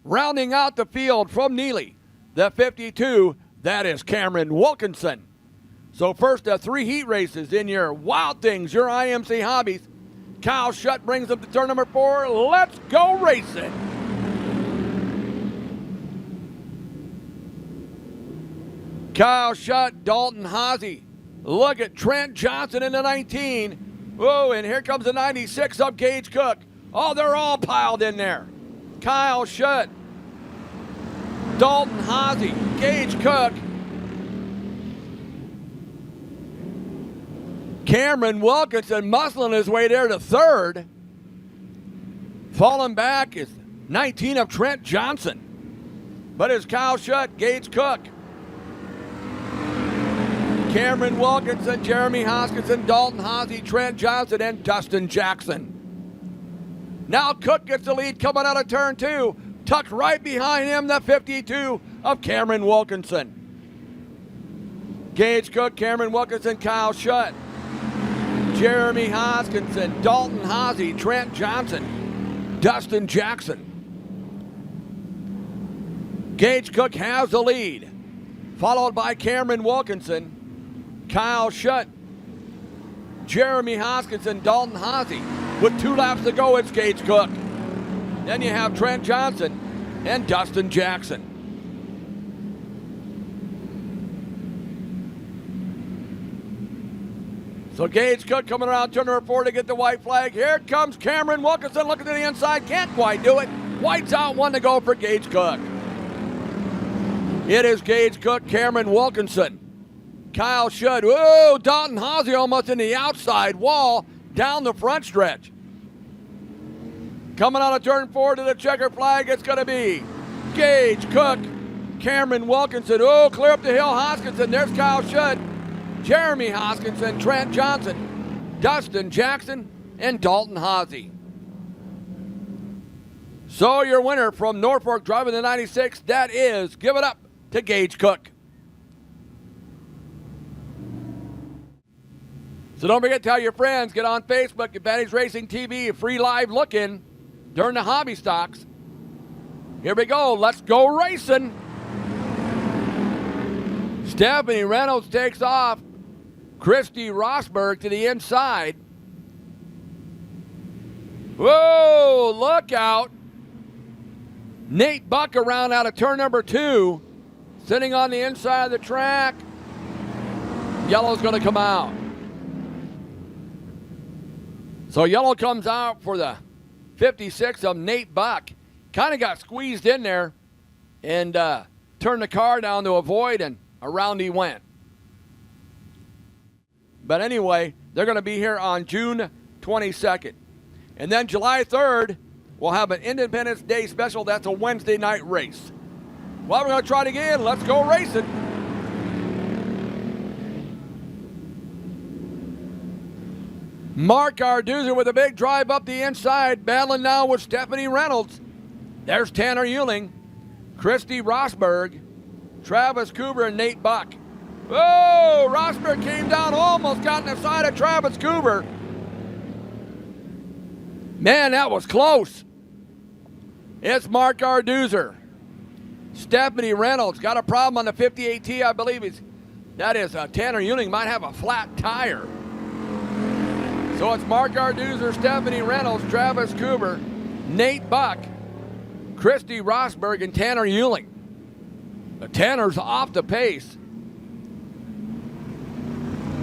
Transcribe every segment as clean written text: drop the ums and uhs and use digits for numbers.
Rounding out the field from Neely, the 52, that is Cameron Wilkinson. So first of 3 heat races in your Wild Things, your IMCA Hobbies. Kyle Shutt brings up to turn number 4. Let's go racing. Kyle Shutt, Dalton Haase. Look at Trent Johnson in the 19. Whoa, and here comes the 96 of Gage Cook. Oh, they're all piled in there. Kyle Shutt, Dalton Haase, Gage Cook, Cameron Wilkinson muscling his way there to 3rd. Falling back is 19 of Trent Johnson. But it's Kyle Shutt, Gage Cook, Cameron Wilkinson, Jeremy Hoskinson, Dalton Haase, Trent Johnson, and Dustin Jackson. Now Cook gets the lead coming out of turn 2. Tucked right behind him, the 52 of Cameron Wilkinson. Gage Cook, Cameron Wilkinson, Kyle Shutt, Jeremy Hoskinson, Dalton Haase, Trent Johnson, Dustin Jackson. Gage Cook has the lead, followed by Cameron Wilkinson, Kyle Shutt, Jeremy Hoskinson, Dalton Haase. With 2 laps to go, it's Gage Cook. Then you have Trent Johnson and Dustin Jackson. So Gage Cook coming around turn number 4 to get the white flag. Here comes Cameron Wilkinson looking to the inside. Can't quite do it. White's out, 1 to go for Gage Cook. It is Gage Cook, Cameron Wilkinson, Kyle Shutt. Whoa, Dalton Haase almost in the outside wall down the front stretch. Coming out of turn 4 to the checker flag, it's going to be Gage Cook, Cameron Wilkinson. Oh, clear up the hill, Hoskinson. There's Kyle Shutt, Jeremy Hoskinson, Trent Johnson, Dustin Jackson, and Dalton Haase. So your winner from Norfolk driving the 96, that is, give it up to Gage Cook. So don't forget to tell your friends, get on Facebook, Advantage Racing TV, a free live look-in during the hobby stocks. Here we go, let's go racing. Stephanie Reynolds takes off. Christy Rosberg to the inside. Whoa, look out. Nate Buck around out of turn number 2, sitting on the inside of the track. Yellow's going to come out. So yellow comes out for the 56 of Nate Buck. Kind of got squeezed in there and turned the car down to avoid, and around he went. But anyway, they're going to be here on June 22nd. And then July 3rd, we'll have an Independence Day special. That's a Wednesday night race. Well, we're going to try it again. Let's go racing. Mark Arduza with a big drive up the inside, battling now with Stephanie Reynolds. There's Tanner Euling, Christy Rosberg, Travis Cooper, and Nate Buck. Whoa, Rosberg came down, almost got in the side of Travis Cooper. Man, that was close. It's Mark Arduza. Stephanie Reynolds got a problem on the 58T, I believe. Tanner Euling might have a flat tire. So it's Mark Arduza, Stephanie Reynolds, Travis Cooper, Nate Buck, Christy Rosberg, and Tanner Euling. The Tanner's off the pace.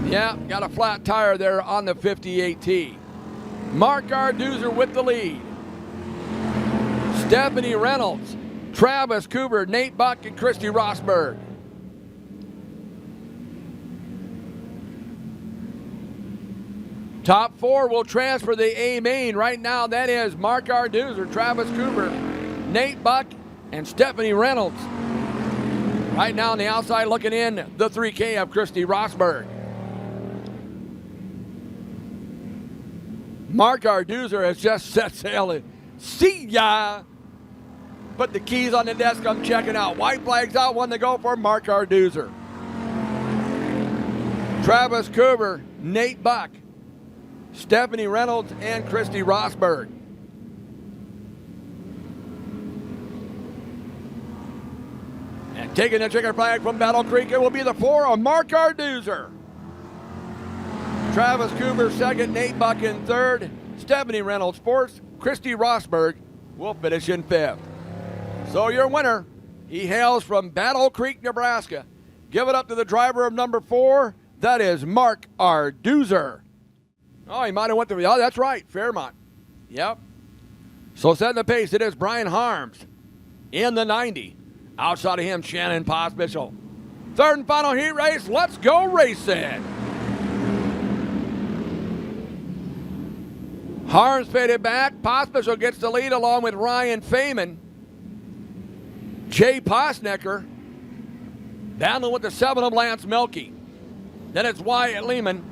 Yeah, got a flat tire there on the 58T. Mark Arduza with the lead. Stephanie Reynolds, Travis Cooper, Nate Buck, and Christy Rosberg. Top 4 will transfer the A main right now. That is Mark Arduza, Travis Cooper, Nate Buck, and Stephanie Reynolds. Right now on the outside looking in, the 3K of Christy Rosberg. Mark Arduza has just set sail. See ya! Put the keys on the desk, I'm checking out. White flag's out, 1 to go for Mark Arduza. Travis Cooper, Nate Buck, Stephanie Reynolds, and Christy Rosberg. And taking the checkered flag from Battle Creek, it will be the 4 of Mark Arduzer. Travis Cooper second, Nate Buck in third. Stephanie Reynolds fourth. Christy Rosberg will finish in fifth. So your winner, he hails from Battle Creek, Nebraska. Give it up to the driver of number 4. That is Mark Arduzer. Oh, he might have went to, oh, that's right, Fairmont. Yep. So setting the pace, it is Brian Harms in the 90. Outside of him, Shannon Pospisil. Third and final heat race, let's go racing. Harms faded back. Pospisil gets the lead along with Ryan Feynman. Jay Posnecker battling with the 7 of Lance Milkey. Then it's Wyatt Lehman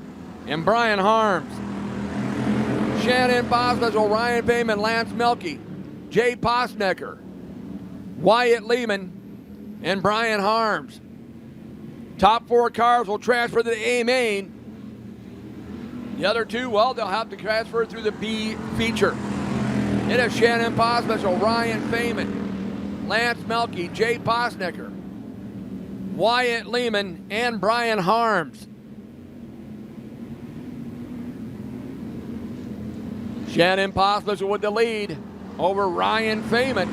and Brian Harms. Shannon Pospisil, Ryan Feynman, Lance Milkey, Jay Posnecker, Wyatt Lehman, and Brian Harms. Top 4 cars will transfer to the A main. The other 2, well, they'll have to transfer through the B feature. It is Shannon Pospisil, Ryan Feynman, Lance Milkey, Jay Posnecker, Wyatt Lehman, and Brian Harms. Shannon Pospisil with the lead over Ryan Feynman.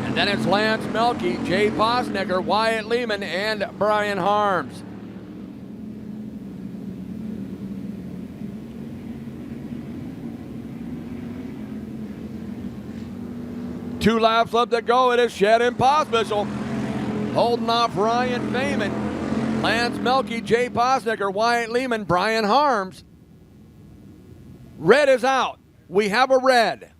And then it's Lance Milkey, Jay Posnecker, Wyatt Lehman, and Brian Harms. Two laps left to go. It is Shannon Pospisil holding off Ryan Feynman, Lance Milkey, Jay Posnecker, Wyatt Lehman, Brian Harms. Red is out. We have a red.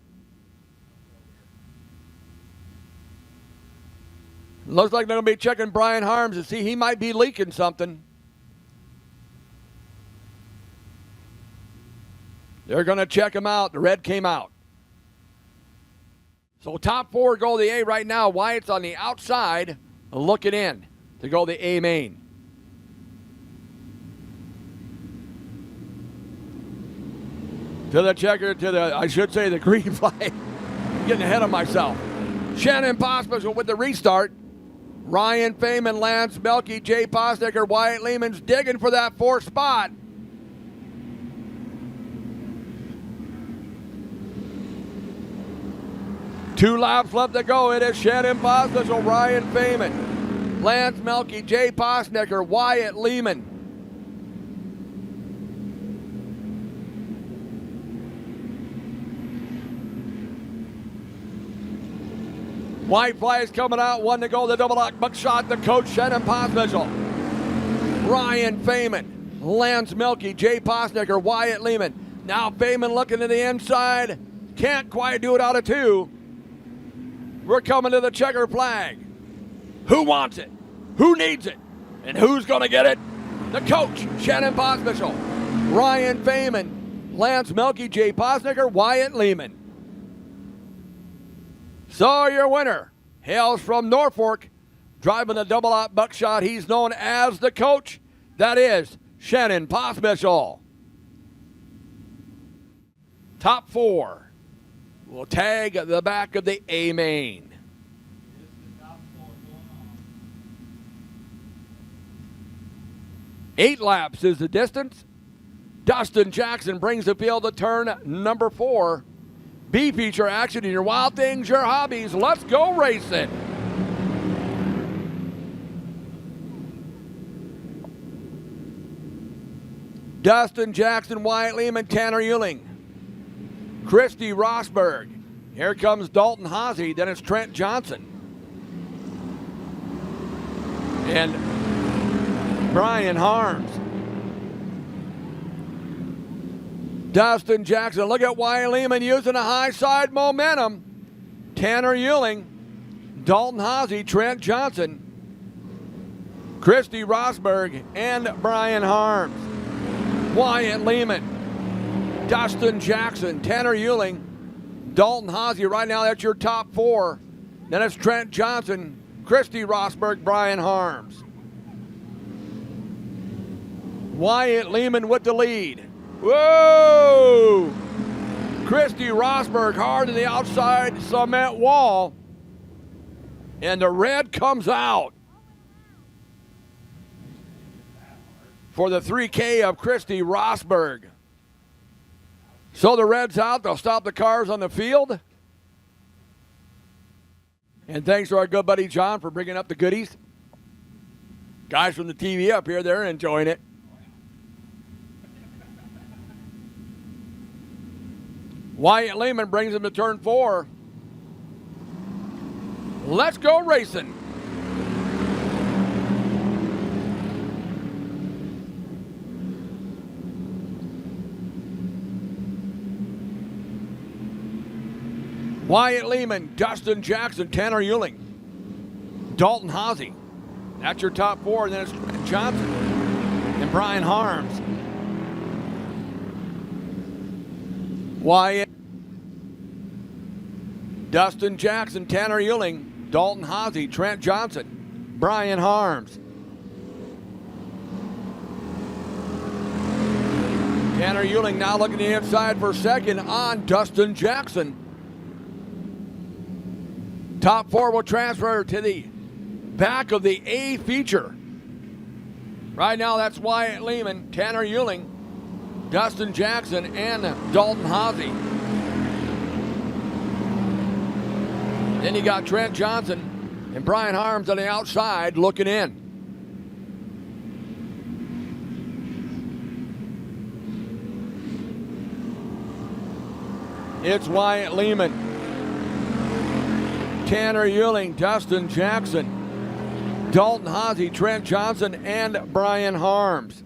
Looks like they're going to be checking Brian Harms to see he might be leaking something. They're going to check him out. The red came out. So top 4 go to the A right now. Wyatt's on the outside looking in to go the A main. To the checker, to the, I should say the green flag. Getting ahead of myself. Shannon Pospisil with the restart. Ryan Feynman, Lance Milkey, Jay Posnecker, Wyatt Lehman's digging for that 4th spot. Two laps left to go. It is Shannon Pospisil, Ryan Feynman, Lance Milkey, Jay Posnecker, Wyatt Lehman. White flag is coming out. 1 to go. The double lock buckshot. The coach, Shannon Pospisil, Ryan Feynman, Lance Milkey, Jay Posnecker, Wyatt Lehman. Now Feynman looking to the inside. Can't quite do it out of 2. We're coming to the checker flag. Who wants it? Who needs it? And who's going to get it? The coach, Shannon Pospisil, Ryan Feynman, Lance Milkey, Jay Posnecker, Wyatt Lehman. So your winner hails from Norfolk, driving the double out buckshot. He's known as the coach. That is Shannon Pospisil. Top 4 will tag the back of the A main. 8 laps is the distance. Dustin Jackson brings the field to turn number 4. B feature action in your wild things, your hobbies. Let's go racing. Dustin Jackson, Wyatt Lehman, Tanner Euling, Christy Rosberg. Here comes Dalton Haase. Then it's Trent Johnson. And Brian Harms. Dustin Jackson. Look at Wyatt Lehman using a high side momentum. Tanner Euling, Dalton Haase, Trent Johnson, Christy Rosberg, and Brian Harms. Wyatt Lehman, Dustin Jackson, Tanner Euling, Dalton Haase. Right now, that's your top 4. Then it's Trent Johnson, Christy Rosberg, Brian Harms. Wyatt Lehman with the lead. Whoa! Christy Rosberg hard to the outside cement wall. And the red comes out. for the 3K of Christy Rosberg. So the red's out. They'll stop the cars on the field. And thanks to our good buddy John for bringing up the goodies. Guys from the TV up here, they're enjoying it. Wyatt Lehman brings him to turn 4. Let's go racing. Wyatt Lehman, Dustin Jackson, Tanner Euling, Dalton Haase. That's your top 4. And then it's Trent Johnson and Brian Harms. Wyatt, Dustin Jackson, Tanner Euling, Dalton Haase, Trent Johnson, Brian Harms. Tanner Euling now looking to the inside for second on Dustin Jackson. Top 4 will transfer to the back of the A feature. Right now, that's Wyatt Lehman, Tanner Euling, Dustin Jackson, and Dalton Haase. Then you got Trent Johnson and Brian Harms on the outside looking in. It's Wyatt Lehman, Tanner Euling, Dustin Jackson, Dalton Haase, Trent Johnson, and Brian Harms.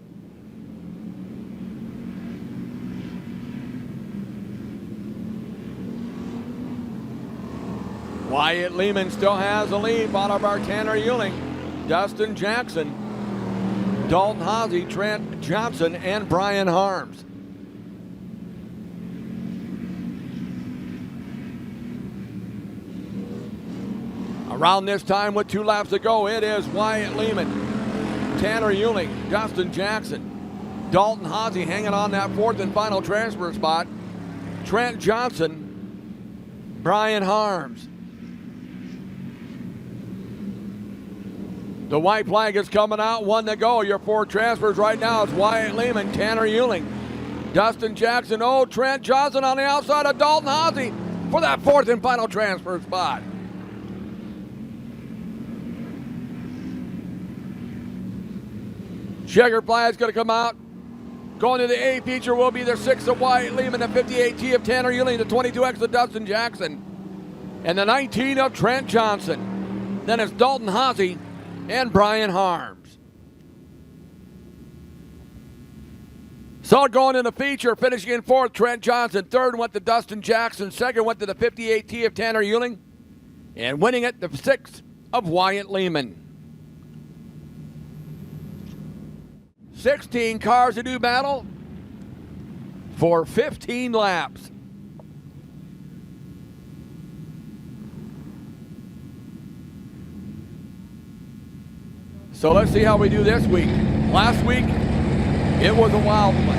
Wyatt Lehman still has the lead, followed by Tanner Euling, Dustin Jackson, Dalton Haase, Trent Johnson, and Brian Harms. Around this time with 2 laps to go, it is Wyatt Lehman, Tanner Euling, Dustin Jackson, Dalton Haase hanging on that 4th and final transfer spot, Trent Johnson, Brian Harms. The white flag is coming out, 1 to go. Your 4 transfers right now is Wyatt Lehman, Tanner Euling, Dustin Jackson, Trent Johnson on the outside of Dalton Haase for that 4th and final transfer spot. Checker flag is going to come out. Going to the A feature will be the 6 of Wyatt Lehman, the 58T of Tanner Euling, the 22X of Dustin Jackson, and the 19 of Trent Johnson. Then it's Dalton Haase and Brian Harms. So going in the feature, finishing in 4th, Trent Johnson. 3rd went to Dustin Jackson. 2nd went to the 58T of Tanner Euling. And winning it, the 6th of Wyatt Lehman. 16 cars to do battle for 15 laps. So let's see how we do this week. Last week, it was a wild one.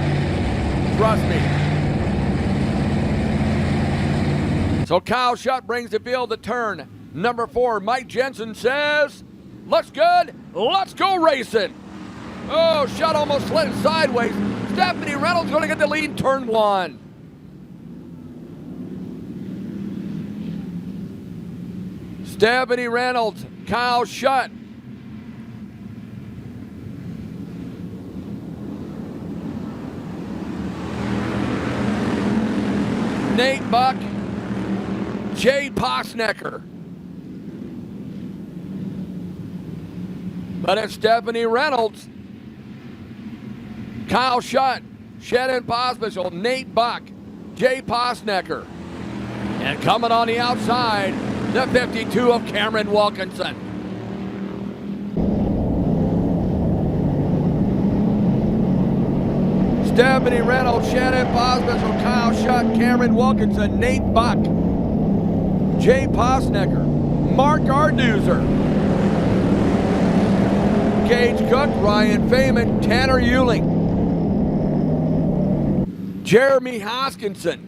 Trust me. So Kyle Shutt brings the field to turn number 4. Mike Jensen says, looks good, let's go racing. Oh, Shutt almost slid sideways. Stephanie Reynolds going to get the lead in turn 1. Stephanie Reynolds, Kyle Shutt. Nate Buck, Jay Posnecker. But it's Stephanie Reynolds, Kyle Shutt, Shannon Pospisil, Nate Buck, Jay Posnecker. And coming on the outside, the 52 of Cameron Wilkinson. Stephanie Reynolds, Shannon Pospisil, Kyle Shutt, Cameron Wilkinson, Nate Buck, Jay Posnecker, Mark Arduzer, Gage Cook, Ryan Feynman, Tanner Euling, Jeremy Hoskinson.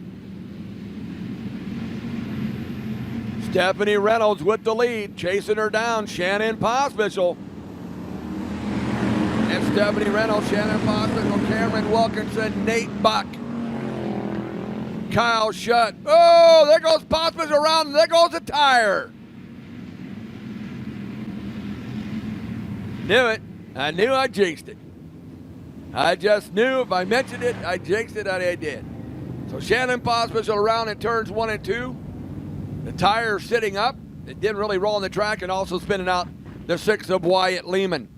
Stephanie Reynolds with the lead, chasing her down, Shannon Pospisil. It's Stephanie Reynolds, Shannon Pospisil, Cameron Wilkinson, Nate Buck, Kyle Shutt. Oh, there goes Pospisil around, and there goes the tire. Knew it. I knew I jinxed it. I just knew if I mentioned it, I jinxed it, and I did. So Shannon Pospisil around in turns 1 and 2. The tire sitting up. It didn't really roll on the track, and also spinning out the 6 of Wyatt Lehman.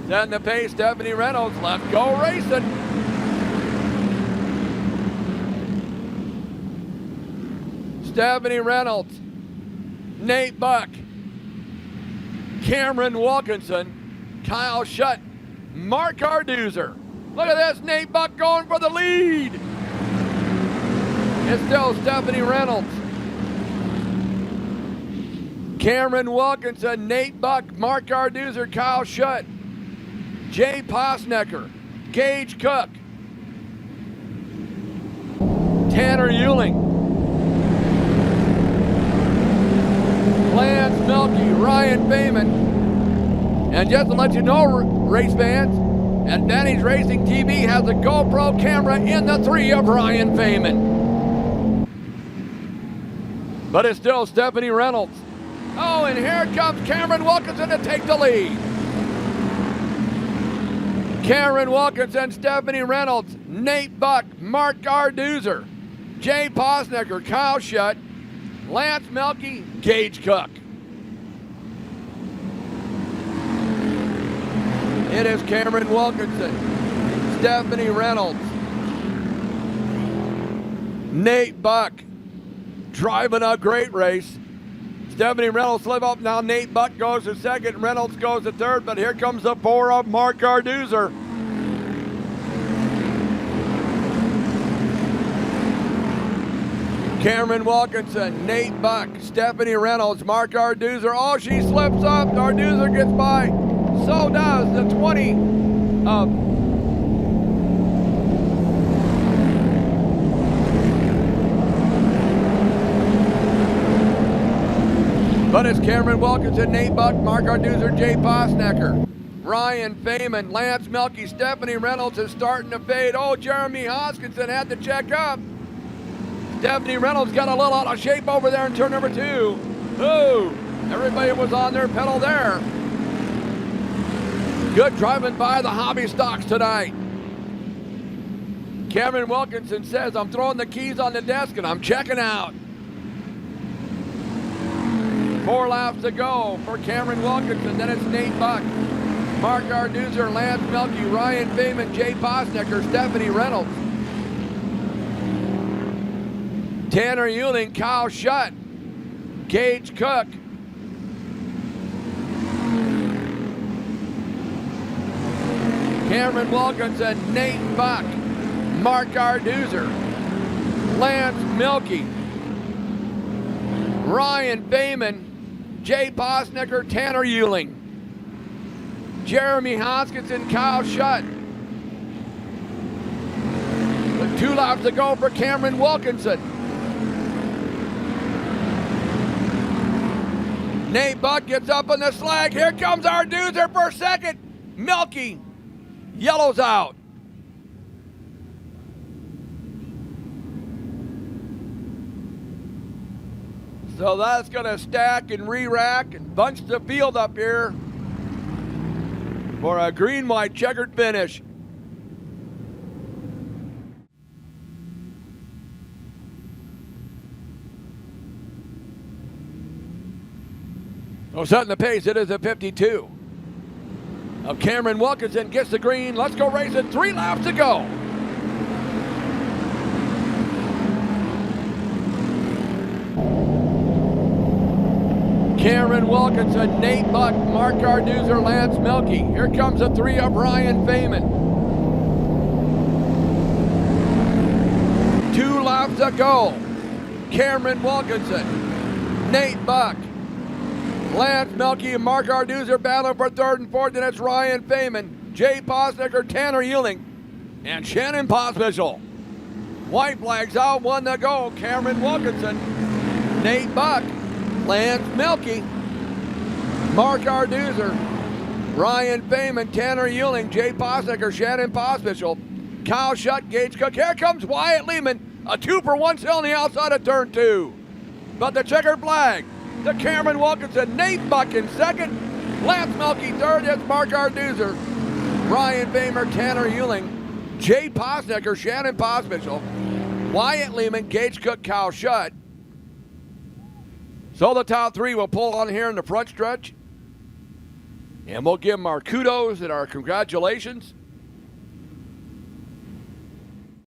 Setting the pace, Stephanie Reynolds. Let's go racing. Stephanie Reynolds, Nate Buck, Cameron Wilkinson, Kyle Shutt, Mark Arduzer. Look at this, Nate Buck going for the lead. It's still Stephanie Reynolds, Cameron Wilkinson, Nate Buck, Mark Arduzer, Kyle Shutt, Jay Posnecker, Gage Cook, Tanner Euling, Lance Milky, Ryan Feynman. And just to let you know, race fans, Advantage Racing TV has a GoPro camera in the 3 of Ryan Feynman. But it's still Stephanie Reynolds. Oh, and here comes Cameron Wilkinson to take the lead. Cameron Wilkinson, Stephanie Reynolds, Nate Buck, Mark Arduzer, Jay Posnecker, Kyle Shutt, Lance Milky, Gage Cook. It is Cameron Wilkinson, Stephanie Reynolds, Nate Buck, driving a great race. Stephanie Reynolds slip up now. Nate Buck goes to second, Reynolds goes to third, but here comes the 4 of Mark Arduzer. Cameron Wilkinson, Nate Buck, Stephanie Reynolds, Mark Arduzer. Oh, she slips up. Arduzer gets by. So does the 20 of but it's Cameron Wilkinson, Nate Buck, Mark Arduzer, Jay Posnecker, Ryan Feynman, Lance Milky, Stephanie Reynolds is starting to fade. Oh, Jeremy Hoskinson had to check up. Stephanie Reynolds got a little out of shape over there in turn number 2. Ooh, everybody was on their pedal there. Good driving by the hobby stocks tonight. Cameron Wilkinson says, I'm throwing the keys on the desk and I'm checking out. 4 laps to go for Cameron Wilkinson. Then it's Nate Buck, Mark Arduzer, Lance Milky, Ryan Feynman, Jay Posnecker, Stephanie Reynolds, Tanner Euling, Kyle Shutt, Gage Cook, Cameron Wilkinson, Nate Buck, Mark Arduzer, Lance Milky, Ryan Feynman, Jay Posnecker, Tanner Euling, Jeremy Hoskinson, Kyle Shutt. With 2 laps to go for Cameron Wilkinson. Nate Buck gets up on the slag. Here comes Arduzer for second. Milky yellows out. So that's going to stack and re-rack and bunch the field up here for a green-white checkered finish. So setting the pace, it is a 52 of Cameron Wilkinson gets the green. Let's go racing. 3 laps to go. Cameron Wilkinson, Nate Buck, Mark Arduzer, Lance Milky. Here comes the 3 of Ryan Feynman. 2 laps to go. Cameron Wilkinson, Nate Buck, Lance Milky, and Mark Arduzer battling for 3rd and 4th, and it's Ryan Feynman, Jay Posnecker, Tanner Euling, and Shannon Pospisil. White flags out, 1 to go. Cameron Wilkinson, Nate Buck, Lance Milkey, Mark Arduzer, Ryan Feynman, Tanner Euling, Jay Posnicker, Shannon Pospischel, Kyle Shutt, Gage Cook. Here comes Wyatt Lehman, a 2 for 1 still on the outside of turn 2. But the checkered flag to Cameron Wilkinson, Nate Buck in second, Lance Milkey third. It's Mark Arduzer, Ryan Feynman, Tanner Euling, Jay Posnicker, Shannon Pospischel, Wyatt Lehman, Gage Cook, Kyle Shutt. So the top 3 will pull on here in the front stretch. And we'll give them our kudos and our congratulations.